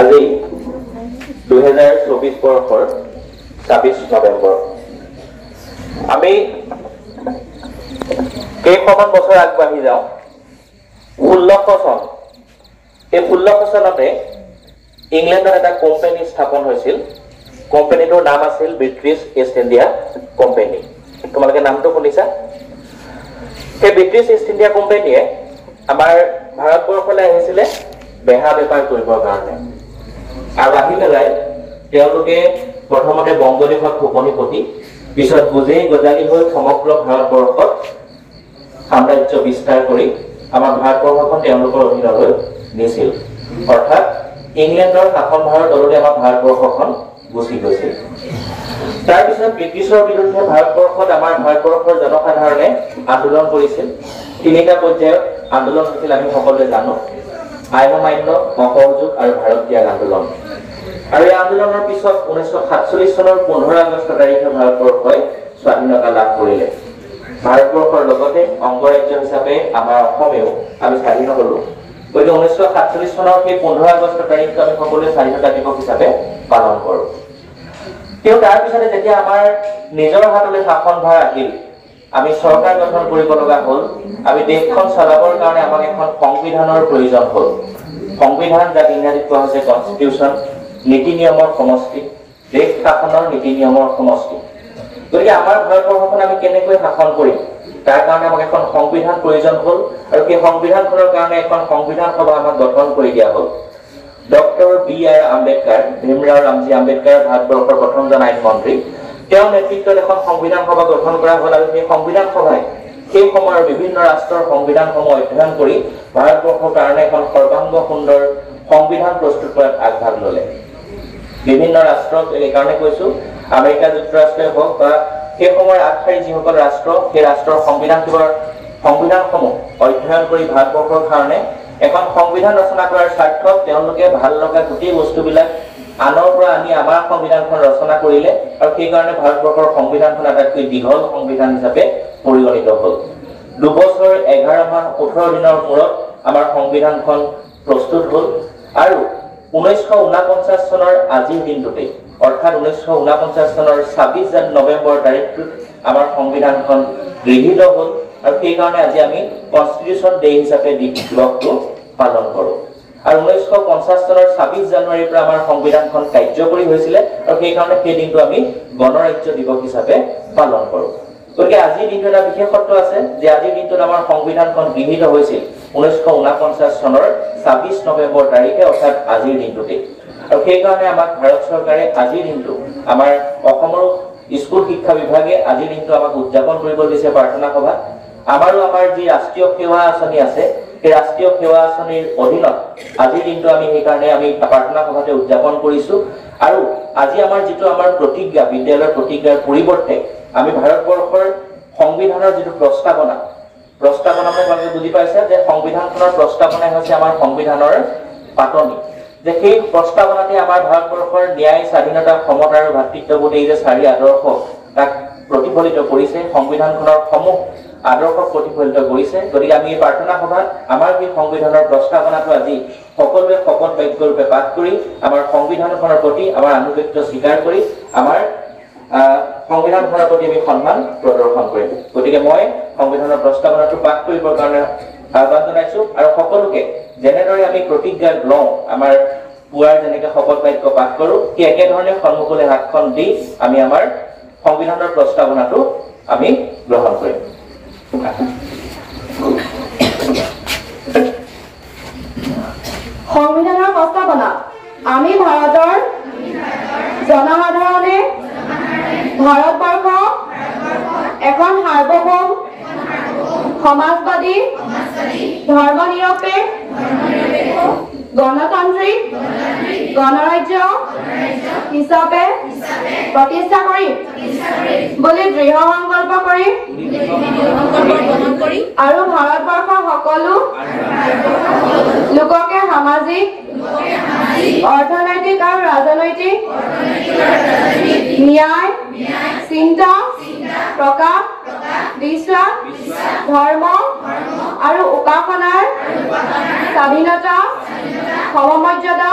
আজি 2024 বৰ্ষৰ 26 নৱেম্বৰ আমি কেইখনমান বছৰ আগবাঢ়ি যাওঁ 1600 চন এই 1600 চনতে ইংলেণ্ডত এটা কোম্পানী স্থাপন হৈছিল কোম্পানীটোৰ নাম আছিল ব্ৰিটিছ ইষ্ট ইণ্ডিয়া কোম্পানী তোমালোকে নামটো শুনিছা এই ব্ৰিটিছ ইষ্ট ইণ্ডিয়া কোম্পানীয়ে আমাৰ ভাৰতবৰ্ষলৈ আহিছিলে বেহা বেপাৰ কৰিবৰ কাৰণে আৰু আহি পেলাই তেওঁলোকে প্ৰথমতে বংগদেশত খোপনি পুতি পিছত বুজেই গজালি হৈ সমগ্ৰ ভাৰতবৰ্ষত সাম্ৰাজ্য বিস্তাৰ কৰি আমাৰ ভাৰতবৰ্ষখন তেওঁলোকৰ অধীনলৈ নিছিল অৰ্থাৎ ইংলেণ্ডৰ শাসনভাৰৰ তলতে আমাৰ ভাৰতবৰ্ষখন গুচি গৈছিল তাৰ পিছত ব্ৰিটিছৰ বিৰুদ্ধে ভাৰতবৰ্ষত আমাৰ ভাৰতবৰ্ষৰ জনসাধাৰণে আন্দোলন কৰিছিল তিনিটা পৰ্যায়ত আন্দোলন হৈছিল আমি সকলোৱে জানো আইন অমান্য অসহযোগ আৰু ভাৰত ত্যাগ আন্দোলন আৰু এই আন্দোলনৰ পিছত 1947 চনৰ 15 আগষ্ট তাৰিখে ভাৰতবৰ্ষই স্বাধীনতা লাভ কৰিলে ভাৰতবৰ্ষৰ লগতে অংগৰাজ্য হিচাপে আমাৰ অসমেও আমি স্বাধীন হলো গতিকে 1947 চনৰ সেই 15 আগষ্ট তাৰিখটো আমি সকলোৱে স্বাধীনতা দিৱস হিচাপে পালন কৰোঁ তেওঁ তাৰ পিছতে যেতিয়া আমাৰ নিজৰ হাতলৈ শাসনভাৰ আহিল আমি চৰকাৰ গঠন কৰিব লগা হ'ল আমি দেশখন চলাবৰ কাৰণে আমাক এখন সংবিধানৰ প্ৰয়োজন হ'ল সংবিধান যাক ইংৰাজীত কোৱা হৈছে কনষ্টিটিউচন নীতি নিয়মৰ সমষ্টি দেশ শাসনৰ নীতি নিয়মৰ সমষ্টি গতিকে আমাৰ ভাৰতবৰ্ষখন আমি কেনেকৈ শাসন কৰিম তাৰ কাৰণে আমাক এখন সংবিধান প্ৰয়োজন হ'ল আৰু সেই সংবিধানখনৰ কাৰণে এখন সংবিধান সভা আমাক গঠন কৰি দিয়া হ'ল ডক্টৰ বি.আৰ. আম্বেদকাৰ ভীমৰাও ৰামজী আম্বেদকাৰ ভাৰতবৰ্ষৰ প্ৰথমজন আইন মন্ত্ৰী তেওঁৰ নেতৃত্বত এখন সংবিধান সভা গঠন কৰা হ'ল আৰু সেই সংবিধান সভাই সেই সময়ৰ বিভিন্ন ৰাষ্ট্ৰৰ সংবিধানসমূহ অধ্যয়ন কৰি ভাৰতবৰ্ষৰ কাৰণে এখন সৰ্বাংগ সুন্দৰ সংবিধান প্ৰস্তুত কৰাত আগভাগ ল'লে বিভিন্ন ৰাষ্ট্ৰক এইকাৰণে কৈছো আমেৰিকা যুক্তৰাষ্ট্ৰই হওক বা সেই সময়ৰ আগশাৰী যিসকল ৰাষ্ট্ৰ সেই ৰাষ্ট্ৰৰ সংবিধানসমূহ অধ্যয়ন কৰি ভাৰতবৰ্ষৰ কাৰণে এখন সংবিধান ৰচনা কৰাৰ স্বাৰ্থত তেওঁলোকে ভাল লগা গোটেই বস্তুবিলাক আনৰ পৰা আনি আমাৰ সংবিধানখন ৰচনা কৰিলে আৰু সেই কাৰণে ভাৰতবৰ্ষৰ সংবিধানখন আটাইতকৈ দীঘল সংবিধান হিচাপে পৰিগণিত হ'ল 2 বছৰ 11 মাহ 18 দিনৰ মূৰত আমাৰ সংবিধানখন প্ৰস্তুত হ'ল আৰু 1949 চনৰ আজিৰ দিনটোতে অৰ্থাৎ 1949 চনৰ 26 নৱেম্বৰ তাৰিখটোত আমাৰ সংবিধানখন গৃহীত হ'ল আৰু সেই কাৰণে আজি আমি কনষ্টিটিউচন ডে হিচাপে দিৱসটো পালন কৰোঁ আৰু 1950 চনৰ 26 জানুৱাৰীৰ পৰা আমাৰ সংবিধানখন কাৰ্যকৰী হৈছিলে আৰু সেই কাৰণে সেই দিনটো আমি গণৰাজ্য দিৱস হিচাপে পালন কৰোঁ গতিকে আজিৰ দিনটো এটা বিশেষত্ব আছে যে আজিৰ দিনটোত আমাৰ সংবিধানখন গৃহীত হৈছিল 1949 চনৰ 26 নৱেম্বৰ তাৰিখে অৰ্থাৎ আজিৰ দিনটোতে আৰু সেই কাৰণে আমাক ভাৰত চৰকাৰে আজিৰ দিনটো আমাৰ অসমৰ স্কুল শিক্ষা বিভাগে আজিৰ দিনটো আমাক উদযাপন কৰিব দিছে প্ৰাৰ্থনা সভা আমাৰো আমাৰ যি ৰাষ্ট্ৰীয় সেৱা আঁচনি আছে সেই ৰাষ্ট্ৰীয় সেৱা আঁচনিৰ অধীনত আজিৰ দিনটো আমি সেইকাৰণে আমি প্ৰাৰ্থনা সভাতে উদযাপন কৰিছো আৰু আজি আমাৰ যিটো আমাৰ প্ৰতিজ্ঞা বিদ্যালয়ৰ প্ৰতিজ্ঞাৰ পৰিৱৰ্তে আমি ভাৰতবৰ্ষৰ সংবিধানৰ যিটো প্ৰস্তাৱনা মানে বুজি পাইছে যে সংবিধানখনৰ প্ৰস্তাৱনাই হৈছে আমাৰ সংবিধানৰ পাতনি যে সেই প্ৰস্তাৱনাতে আমাৰ ভাৰতবৰ্ষৰ ন্যায় স্বাধীনতা সমতা আৰু ভাতৃত্ববোধ এই যে চাৰি আদৰ্শ তাক প্ৰতিফলিত কৰিছে সংবিধানখনৰ সমূহ আদৰ্শক প্ৰতিফলিত কৰিছে গতিকে আমি এই প্ৰাৰ্থনা সভাত আমাৰ এই সংবিধানৰ প্ৰস্তাৱনাটো আজি সকলোৱে শপত বাক্যৰূপে পাঠ কৰি আমাৰ সংবিধানখনৰ প্ৰতি আমাৰ আনুগত্য স্বীকাৰ কৰি আমাৰ সংবিধানখনৰ প্ৰতি আমি সন্মান প্ৰদৰ্শন কৰিম গতিকে মই সংবিধানৰ প্ৰস্তাৱনাটো পাঠ কৰিবৰ কাৰণে আহ্বান জনাইছো আৰু সকলোকে যেনেদৰে আমি প্ৰতিজ্ঞা লওঁ আমাৰ পুৱাৰ যেনেকৈ শপত বাক্য পাঠ কৰোঁ সেই একেধৰণে সন্মুখলৈ হাতখন দি আমি আমাৰ সংবিধানৰ প্ৰস্তাৱনাটো আমি গ্ৰহণ কৰিম সংবিধানৰ প্ৰস্তাৱনা আমি ভাৰতৰ জনসাধাৰণে ভাৰতবৰ্ষ এখন সাৰ্বভৌম সমাজবাদী ধৰ্মনিৰপেক্ষ গণতান্ত্ৰিক গণৰাজ্য হিচাপে প্ৰতিষ্ঠা কৰিম বুলি দৃঢ় সংকল্প কৰি আৰু ভাৰতবৰ্ষৰ সকলো লোককে সামাজিক অৰ্থনৈতিক আৰু ৰাজনৈতিক ন্যায় চিন্তা প্ৰকাশ বিশ্বাস ধৰ্ম আৰু উপাসনাৰ স্বাধীনতা সমমৰ্যাদা